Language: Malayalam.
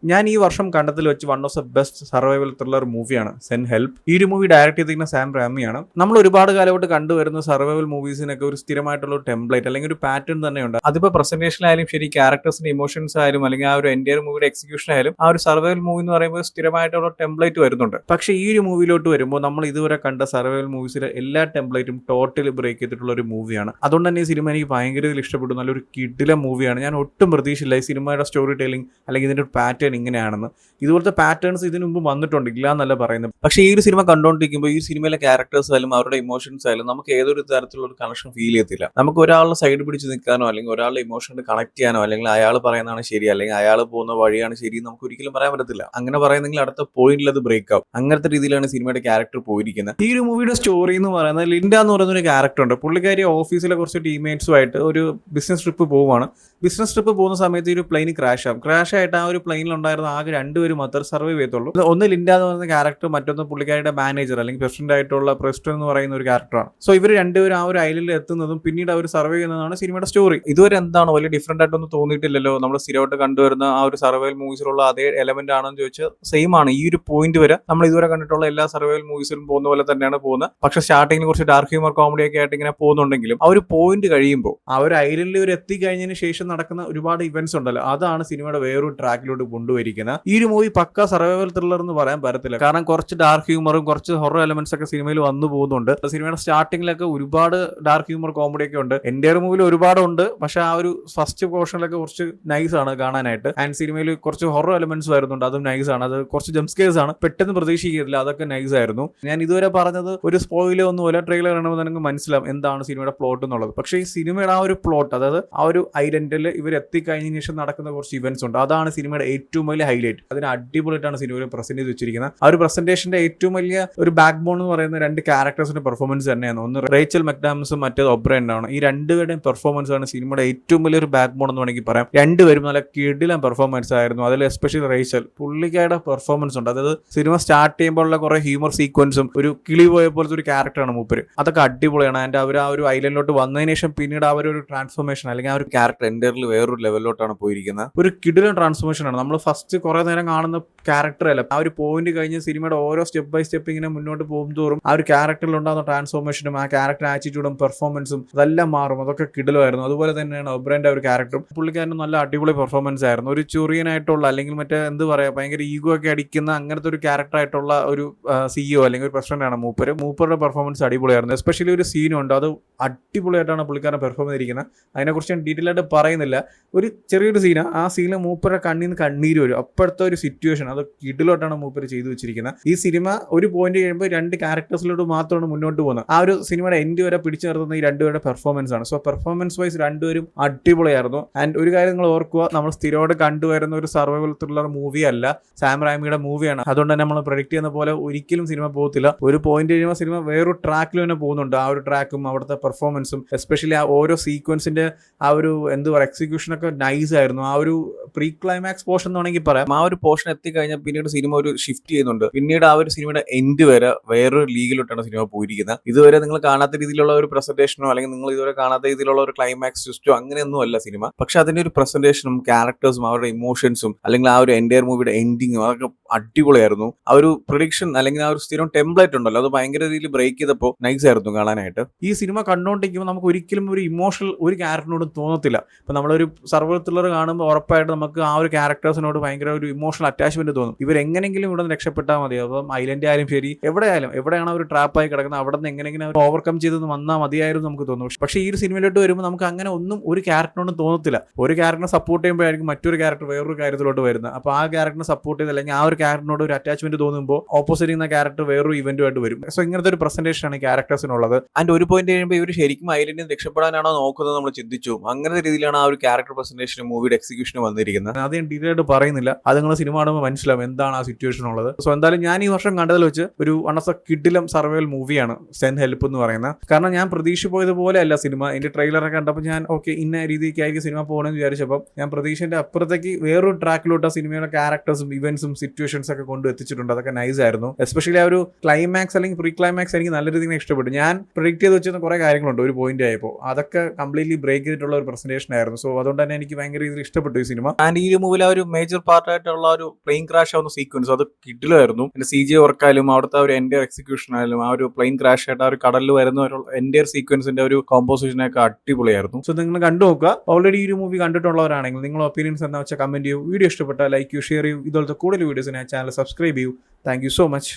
ഞാൻ ഈ വർഷം കണ്ടതിൽ വെച്ച് one of the best survival thriller മൂവിയാണ് സെൻ ഹെൽപ്പ്. ഈ ഒരു മൂവി ഡയറക്ട് ചെയ്തിരിക്കുന്ന സാം റാമിയാണ്. നമ്മൾ ഒരുപാട് കാലമായിട്ട് കണ്ടുവരുന്ന സർവൈവൽ മൂവീസിനൊക്കെ ഒരു സ്ഥിരമായിട്ടുള്ള ഒരു ടെംപ്ലേറ്റ് അല്ലെങ്കിൽ ഒരു പാറ്റേൺ തന്നെയുണ്ട്. അതിപ്പോൾ പ്രസന്റേഷനായാലും ശരി, ക്യാരക്ടേഴ്സിന്റെ ഇമോഷൻസ് ആയാലും അല്ലെങ്കിൽ ആ ഒരു എൻറ്റയർ മൂവിയുടെ എക്സിക്യൂഷൻ ആയാലും ആ ഒരു സർവൈവൽ മൂവി എന്ന് പറയുമ്പോൾ സ്ഥിരമായിട്ടുള്ള ടെംപ്ലേറ്റ് വരുന്നുണ്ട്. പക്ഷേ ഈ ഒരു മൂവിയിലോട്ട് വരുമ്പോൾ നമ്മൾ ഇതുവരെ കണ്ട സർവൈവൽ മൂവീസിലെ എല്ലാ ടെംപ്ലേറ്റും ടോട്ടലി ബ്രേക്ക് ചെയ്തിട്ടുള്ള ഒരു മൂവിയാണ്. അതുകൊണ്ട് തന്നെ ഈ സിനിമ എനിക്ക് ഭയങ്കര ഇഷ്ടപ്പെട്ടു. നല്ലൊരു കിടിലൻ മൂവിയാണ്. ഞാൻ ഒട്ടും പ്രതീക്ഷയില്ല ഈ സിനിമയുടെ സ്റ്റോറി ടെല്ലിംഗ് അല്ലെങ്കിൽ ഇതിന്റെ ഒരു പാറ്റേൺ ഇങ്ങനെയാണെന്ന്. ഇതുപോലത്തെ പാറ്റേൺസ് ഇതിനു മുമ്പ് വന്നിട്ടുണ്ട്, ഇല്ല എന്നല്ല പറയുന്നത്. പക്ഷേ ഈ ഒരു സിനിമ കണ്ടുകൊണ്ടിരിക്കുമ്പോൾ ഈ സിനിമയിലെ ക്യാരക്ടേഴ്സ് ആയാലും അവരുടെ ഇമോഷൻസ് ആയാലും നമുക്ക് ഏതൊരു തരത്തിലുള്ള ഒരു കണക്ഷൻ ഫീൽ ചെയ്യത്തില്ല. നമുക്ക് ഒരാളുടെ സൈഡ് പിടിച്ച് നിൽക്കാനോ അല്ലെങ്കിൽ ഒരാളുടെ ഇമോഷനെ കണക്ട് ചെയ്യാനോ അല്ലെങ്കിൽ അയാൾ പറയുന്നതാണ് ശരി അല്ലെങ്കിൽ അയാൾ പോകുന്ന വഴിയാണ് ശരി നമുക്ക് ഒരിക്കലും പറയാൻ പറ്റത്തില്ല. അങ്ങനെ പറയുന്നെങ്കിൽ അടുത്ത പോയിന്റിൽ അത് ബ്രേക്ക് ആവും. അങ്ങനത്തെ രീതിയിലാണ് സിനിമയുടെ ക്യാരക്ടർ പോയിരിക്കുന്നത്. ഈ ഒരു മൂവിയുടെ സ്റ്റോറി എന്ന് പറയുന്നത് ലിൻഡ എന്ന് പറയുന്ന ഒരു ക്യാരക്ടർ ഉണ്ട്. പുള്ളിക്കാരി ഓഫീസിലെ കുറച്ച് ടീംമേറ്റ്സുമായിട്ട് ഒരു ബിസിനസ് ട്രിപ്പ് പോവുകയാണ്. ബിസിനസ് ട്രിപ്പ് പോകുന്ന സമയത്ത് ഒരു പ്ലെയിൻ ക്രാഷ് ആവും. ക്രാഷ് ആയിട്ട് ആ ഒരു പ്ലെയിനിൽ ഉണ്ടായിരുന്ന ആകെ രണ്ടുപേരും മാത്രം സർവൈവ് ചെയ്യത്തുള്ളൂ. ഒന്ന് ലിൻഡ എന്ന് പറയുന്ന ക്യാരക്ടർ, മറ്റൊന്ന് പുള്ളിക്കാരുടെ മാനേജർ അല്ലെങ്കിൽ പ്രസിഡന്റ് ആയിട്ടുള്ള പ്രസിഡന്റ് എന്ന് പറയുന്ന ഒരു ക്യാരക്ടറാണ്. സോ ഇവർ രണ്ടുപേരും ആ ഒരു ഐലൻഡിൽ എത്തുന്നതും പിന്നീട് അവർ സർവൈവ് ചെയ്യുന്നതാണ് സിനിമയുടെ സ്റ്റോറി. ഇതുവരെ എന്താണ് വലിയ ഡിഫറന്റ് ആയിട്ടൊന്നും തോന്നിയിട്ടില്ലല്ലോ. നമ്മൾ സ്ഥിരമായിട്ട് കണ്ടുവരുന്ന ആ ഒരു സർവൈവൽ മൂവീസിലുള്ള അതേ എലമെന്റ് ആണെന്ന് ചോദിച്ചാൽ സെയിം ആണ്. ഈ ഒരു പോയിന്റ് വരെ നമ്മൾ ഇതുവരെ കണ്ടിട്ടുള്ള എല്ലാ സർവൈവൽ മൂവീസിലും പോകുന്ന പോലെ തന്നെയാണ് പോകുന്നത്. പക്ഷേ സ്റ്റാർട്ടിങ്ങിൽ കുറച്ച് ഡാർക്ക് ഹ്യൂമർ കോമഡി ഒക്കെ ആയിട്ട് ഇങ്ങനെ പോകുന്നുണ്ടെങ്കിലും ആ ഒരു പോയിന്റ് കഴിയുമ്പോൾ ആ ഒരു ഐലൻഡിൽ ഇവർ എത്തിക്കഴിഞ്ഞതിന് ശേഷം നടക്കുന്ന ഒരുപാട് ഇവന്റ്സ് ഉണ്ടല്ലോ, അതാണ് സിനിമയുടെ വേറൊരു ട്രാക്കിലോട്ട് കൊണ്ടുവരിക്കുന്നത്. ഈ ഒരു മൂവി പക്ക സർവൈവൽ ത്രില്ലർ എന്ന് പറയാൻ പറ്റത്തില്ല. കാരണം കുറച്ച് ഡാർക്ക് ഹ്യൂമറും കുറച്ച് ഹൊറർ എലമെന്റ്സ് ഒക്കെ സിനിമയിൽ വന്നു പോകുന്നുണ്ട്. സിനിമയുടെ സ്റ്റാർട്ടിങ്ങിലൊക്കെ ഒരുപാട് ഡാർക്ക് ഹ്യൂമർ കോമഡി ഒക്കെ ഉണ്ട്. എൻ്റെ ഒരു മൂവിൽ ഒരുപാടുണ്ട്. പക്ഷെ ആ ഒരു ഫസ്റ്റ് പോർഷനിലൊക്കെ കുറച്ച് നൈസ് ആണ് കാണാനായിട്ട്. ആൻഡ് സിനിമയിൽ കുറച്ച് ഹൊറർ എലമെന്റ്സ് വരുന്നുണ്ട്, അതും നൈസ് ആണ്. അത് കുറച്ച് ജംസ്കേഴ്സ് ആണ്, പെട്ടെന്ന് പ്രതീക്ഷിക്കില്ല, അതൊക്കെ നൈസ് ആയിരുന്നു. ഞാൻ ഇതുവരെ പറഞ്ഞത് ഒരു സ്പോയിലോ ഒന്നുമല്ല, ട്രെയിലർ കാണുമ്പോൾ നിങ്ങൾക്ക് മനസ്സിലാവും എന്താണ് സിനിമയുടെ പ്ലോട്ട് എന്നുള്ളത്. പക്ഷേ ഈ സിനിമയുടെ ആ ഒരു പ്ലോട്ട്, അതായത് ആ ഒരു ഐലൻഡിൽ ഇവർ എത്തിക്കഴിഞ്ഞതിന് ശേഷം നടക്കുന്ന കുറച്ച് ഇവന്റ്സ് ഉണ്ട്, അതാണ് സിനിമയുടെ ഏറ്റവും വലിയ ഹൈലൈറ്റ്. അതിന് അടിപൊളിയായിട്ടാണ് സിനിമയിൽ പ്രസന്റ് ചെയ്ത് വെച്ചിരിക്കുന്നത്. ആ ഒരു പ്രസന്റേഷന്റെ ഏറ്റവും വലിയ ഒരു ബാക്ക് ബോൺ എന്ന് പറയുന്ന രണ്ട് ക്യാരക്ടേഴ്സിന്റെ പെർഫോമൻസ് തന്നെയാണ്. ഒന്ന് റേച്ചൽ മെക്ഡാംസും മറ്റേത് ഒബ്രൈനാണ്. ഈ രണ്ടുപേരുടെയും പെർഫോമൻസ് ആണ് സിനിമയുടെ ഏറ്റവും വലിയൊരു ബാക്ക് ബോൺ എന്ന് വേണമെങ്കിൽ പറയാം. രണ്ടുപേരും നല്ല കിടിലൻ പെർഫോമൻസ് ആയിരുന്നു. അതിൽ എസ്പെഷ്യലി റേച്ചൽ, പുള്ളിക്കാരുടെ പെർഫോമൻസ് ഉണ്ട്. അതായത് സിനിമ സ്റ്റാർട്ട് ചെയ്യുമ്പോഴുള്ള കുറെ ഹ്യൂമർ സീക്വൻസും ഒരു കിളി പോയ പോലത്തെ ഒരു ക്യാരക്ടറാണ് മൂപ്പര്. അതൊക്കെ അടിപൊളിയാണ്. ആൻഡ് അവർ ആ ഒരു ഐലൻഡിലോട്ട് വന്നതിന് ശേഷം പിന്നീട് അവരൊരു ട്രാൻസ്ഫോർമേഷൻ അല്ലെങ്കിൽ ആ ഒരു ക്യാരക്ടർ എൻ്റയർലി വേറൊരു ലെവലിലോട്ടാണ് പോയിരിക്കുന്നത്. ഒരു കിടിലൻ ട്രാൻസ്ഫോർമേഷൻ ആണ്. നമ്മൾ ഫസ്റ്റ് കുറെ നേരം കാണുന്ന ക്യാരക്ടർ അല്ല, ആ ഒരു പോയിന്റ് കഴിഞ്ഞ് സിനിമയുടെ ഓരോ സ്റ്റെപ്പ് ബൈ സ്റ്റെപ്പ് ഇങ്ങനെ മുന്നോട്ട് പോകും തോറും ആ ഒരു ക്യാരക്ടറിൽ ഉണ്ടാകുന്ന ട്രാൻസ്ഫോർമേഷനും ആ ക്യാരക്ടർ ആറ്റിറ്റ്യൂഡും പെർഫോമൻസും അതെല്ലാം മാറും. അതൊക്കെ കിടിലമായിരുന്നു. അതുപോലെ തന്നെയാണ് ഒബ്രൈന്റെ ഒരു ക്യാരക്ടറും. പുള്ളിക്കാരനും നല്ല അടിപൊളി പെർഫോമൻസ് ആയിരുന്നു. ഒരു ചൊറിയനായിട്ടുള്ള അല്ലെങ്കിൽ മറ്റേ എന്ത് പറയാ ഭയങ്കര ഈഗോ ഒക്കെ അടിക്കുന്ന അങ്ങനത്തെ ഒരു ക്യാരക്ടർ ആയിട്ടുള്ള ഒരു സിഇഒ അല്ലെങ്കിൽ ഒരു പ്രസിഡന്റ് ആണ് മൂപ്പരുടെ പെർഫോമൻസ് അടിപൊളിയായിരുന്നു. എസ്പെഷ്യലി ഒരു സീനുണ്ട്, അത് അടിപൊളിയായിട്ടാണ് പുള്ളിക്കാരൻ പെർഫോം ചെയ്തിരിക്കുന്നത്. അതിനെക്കുറിച്ച് ഞാൻ ഡീറ്റെയിൽ ആയിട്ട് പറയുന്നില്ല. ഒരു ചെറിയൊരു സീനാണ്, ആ സീനിൽ മൂപ്പരുടെ കണ്ണിൽ നിന്ന് കണ്ണീര് വരും. അപ്പോഴത്തെ ഒരു സിറ്റുവേഷൻ അത് കിടിലോട്ടാണ് മൂപ്പര് ചെയ്തു വെച്ചിരിക്കുന്നത്. ഈ സിനിമ ഒരു പോയിന്റ് കഴിയുമ്പോൾ രണ്ട് ക്യാരക്ടേഴ്സിലോട്ട് മാത്രമാണ് മുന്നോട്ട് പോകുന്നത്. ആ ഒരു സിനിമയുടെ എൻഡ് വരെ പിടിച്ചു നിർത്തുന്ന ഈ രണ്ടുപേരുടെ പെർഫോമൻസ് ആണ്. സോ പെർഫോമൻസ് വൈസ് രണ്ടുപേരും അടിപൊളിയായിരുന്നു. ആൻഡ് ഒരു കാര്യം നിങ്ങൾ ഓർക്കുക, നമ്മൾ സ്ഥിരമായിട്ട് കണ്ടുവരുന്ന ഒരു സർവൈവൽ ത്രില്ലർ മൂവി അല്ല, സാം റാമിയുടെ മൂവിയാണ്. അതുകൊണ്ട് തന്നെ നമ്മൾ പ്രഡിക്ട് ചെയ്യുന്ന പോലെ ഒരിക്കലും സിനിമ പോകത്തില്ല. ഒരു പോയിന്റ് കഴിയുമ്പോൾ സിനിമ വേറൊരു ട്രാക്കിൽ തന്നെ പോകുന്നുണ്ട്. ആ ഒരു ട്രാക്കും അവിടുത്തെ പെർഫോമൻസും എസ്പെഷ്യലി ആ ഓരോ സീക്വൻസിന്റെ ആ ഒരു എന്താ പറയുക എക്സിക്യൂഷൻ ഒക്കെ നൈസ് ആയിരുന്നു. ആ ഒരു പ്രീ ക്ലൈമാക്സ് പോർഷൻ എന്ന് വേണമെങ്കിൽ പറയാം. ആ ഒരു പോർഷൻ എത്തിക്കഴിഞ്ഞാൽ പിന്നീട് സിനിമ ഒരു ഷിഫ്റ്റ് ചെയ്യുന്നുണ്ട്. പിന്നീട് ആ ഒരു സിനിമയുടെ എൻഡ് വരെ വേറൊരു ലീഗിലോട്ടാണ് സിനിമ പോയിരിക്കുന്നത്. ഇതുവരെ നിങ്ങൾ കാണാത്ത രീതിയിലുള്ള ഒരു പ്രസന്റേഷനോ അല്ലെങ്കിൽ നിങ്ങൾ ഇതുവരെ കാണാത്ത രീതിയിലുള്ള ഒരു ക്ലൈമാക്സ് ട്വിസ്റ്റോ അങ്ങനെയൊന്നും അല്ല സിനിമ. പക്ഷെ അതിന്റെ ഒരു പ്രസന്റേഷനും ക്യാരക്ടേഴ്സും അവരുടെ ഇമോഷൻസും അല്ലെങ്കിൽ ആ ഒരു എൻറ്റയർ മൂവിയുടെ എൻഡിങ്ങും അതൊക്കെ അടിപൊളിയായിരുന്നു. ആ ഒരു പ്രൊഡിക്ഷൻ അല്ലെങ്കിൽ ആ ഒരു സ്ഥിരം ടെംപ്ലേറ്റ് ഉണ്ടല്ലോ, അത് ഭയങ്കര രീതിയിൽ ബ്രേക്ക് ചെയ്തപ്പോൾ നൈസ് ആയിരുന്നു കാണാനായിട്ട്. ഈ സിനിമ കണ്ടുകൊണ്ടിരിക്കുമ്പോൾ നമുക്ക് ഒരിക്കലും ഒരു ഇമോഷണൽ ഒരു ക്യാരക്ടറിനോടും തോന്നത്തില്ല. ഇപ്പൊ നമ്മളൊരു സർവൈവൽ ത്രില്ലർ കാണുമ്പോൾ ഉറപ്പായിട്ട് നമുക്ക് ആ ഒരു ക്യാരക്ടേഴ്സിനോട് ഭയങ്കര ഒരു ഇമോഷണൽ അറ്റാച്ച്മെന്റ് തോന്നും. ഇവരെങ്ങനെങ്കിലും ഇവിടെ നിന്ന് രക്ഷപ്പെട്ടാൽ മതി. അപ്പം ഐലൻഡ് ആയാലും ശരി, എവിടെയാണ് ഒരു ട്രാപ്പായി കിടക്കുന്നത് അവിടെ നിന്ന് എങ്ങനെയെങ്കിലും ഓവർകം ചെയ്തെന്ന് വന്നാൽ മതിയായിരുന്നു നമുക്ക് തോന്നും. പക്ഷേ ഈ ഒരു സിനിമയിലോട്ട് വരുമ്പോൾ നമുക്ക് അങ്ങനെ ഒന്നും ഒരു ക്യാരക്ടറിനോടും തോന്നത്തില്ല. ഒരു ക്യാരക്ടറിനെ സപ്പോർട്ട് ചെയ്യുമ്പോഴായിരിക്കും മറ്റൊരു ക്യാരക്ടർ വേറൊരു കാര്യത്തിലോട്ട് വരുന്നത്. അപ്പോൾ ആ ക്യാരക്ടറിനെ സപ്പോർട്ട് ചെയ്ത് അല്ലെങ്കിൽ ആ ഒരു ക്യാരക്ടറിനോട് ഒരു അറ്റാച്ച്മെന്റ് തോന്നുമ്പോൾ ഓപ്പോസിറ്റ് ചെയ്യുന്ന ക്യാരക്ടർ വേറൊരു ഇവന്റുമായിട്ട് വരും. സോ ഇങ്ങനത്തെ ഒരു പ്രസന്റേഷൻ ആണ് ക്യാരക്ടേഴ്സിനുള്ളത്. ആൻഡ് ഒരു പോയിന്റ് കഴിയുമ്പോൾ ഇവർ ശരിക്കും ഐലൻഡിൽ രക്ഷപ്പെടാനാണോ നോക്കുന്നത് നമ്മൾ ചിന്തിച്ചു. അങ്ങനത്തെ രീതിയിലാണ് ആ ഒരു ക്യാരക്ടർ പ്രസന്റേഷനും മൂവിയുടെ എക്സിക്യൂഷനും വന്നിരിക്കുന്നത്. അത് ഞാൻ ഡീറ്റെയിൽ ആയിട്ട് പറയുന്നില്ല, അത് നിങ്ങൾ സിനിമ കാണുമ്പോൾ മനസ്സിലാവും എന്താണ് ആ സിറ്റുവേഷൻ ഉള്ളത്. സോ എന്തായാലും ഞാൻ ഈ വർഷം കണ്ടതിൽ വെച്ച് ഒരു വൺ ഓഫ് ദ കിഡിലം സർവൈവൽ മൂവിയാണ് സെൻ ഹെൽപ്പ് എന്ന് പറയുന്നത്. കാരണം ഞാൻ പ്രതീക്ഷ പോയതുപോലെ അല്ല സിനിമ. എന്റെ ട്രെയിലറൊക്കെ കണ്ടപ്പോൾ ഞാൻ ഓക്കെ ഇന്ന രീതിക്കായിരിക്കും സിനിമ പോകണമെന്ന് വിചാരിച്ചപ്പോൾ ഞാൻ പ്രതീക്ഷന്റെ അപ്പുറത്തേക്ക് വേറൊരു ട്രാക്കിലോട്ട് ആ സിനിമയുടെ ക്യാരക്ടേഴ്സും ഇവന്റ്സും സിറ്റുവേഷൻസ് ഒക്കെ കൊണ്ട് എത്തിച്ചിട്ടുണ്ട്. അതൊക്കെ നൈസ് ആയിരുന്നു. എസ്പെഷ്യലി ആ ഒരു ക്ലൈമാക്സ് അല്ലെങ്കിൽ പ്രീ ക്ലൈമാക്സ് എനിക്ക് നല്ല രീതിയിൽ ഇഷ്ടപ്പെട്ടു. ഞാൻ പ്രിഡിക്ട് ചെയ്ത് വെച്ചിരുന്ന കുറെ കാര്യങ്ങളുണ്ട് ഒരു പോയിന്റ് ആയപ്പോൾ, അതൊക്കെ കംപ്ലീറ്റ്ലി ബ്രേക്ക് ചെയ്തിട്ടുള്ള ഒരു പ്രസന്റേഷൻ ആയിരുന്നു. സോ അതുകൊണ്ട് തന്നെ എനിക്ക് ഭയങ്കര രീതിയിൽ ഇഷ്ടപ്പെട്ടു ഈ സിനിമ. ആൻഡ് ഈ മൂവിൽ ആ ഒരു മേജർ മേജർ പാർട്ടായിട്ടുള്ള ഒരു പ്ലെയിൻ ക്രാഷ് ആവുന്ന സീക്വൻസ് അത് കിഡിലായിരുന്നു. പിന്നെ CGI വർക്കായാലും അവിടുത്തെ ഒരു എൻഡിയർ എക്സിക്യൂഷൻ ആയാലും ആ ഒരു പ്ലെയിൻ ക്രാഷ് ആയിട്ട് ആ ഒരു കടലിൽ വരുന്ന ഒരു എൻഡിയർ സീക്വൻസിന്റെ ഒരു കോമ്പോസിഷനൊക്കെ അടിപൊളിയായിരുന്നു. സോ നിങ്ങൾ കണ്ടു നോക്കുക. ഓൾറെഡി ഈ ഒരു മൂവി കണ്ടിട്ടുള്ളവരാണെങ്കിൽ നിങ്ങൾ ഒപ്പീനിയൻസ് എന്താ വെച്ചാൽ കമന്റ് ചെയ്യൂ. വീഡിയോ ഇഷ്ടപ്പെട്ടാൽ ലൈക്ക് ചെയ്യൂ, ഷെയർ ചെയ്യൂ. ഇതുപോലത്തെ കൂടുതൽ വീഡിയോസിന് ചാനൽ സബ്സ്ക്രൈബ് ചെയ്യൂ. Thank you so much.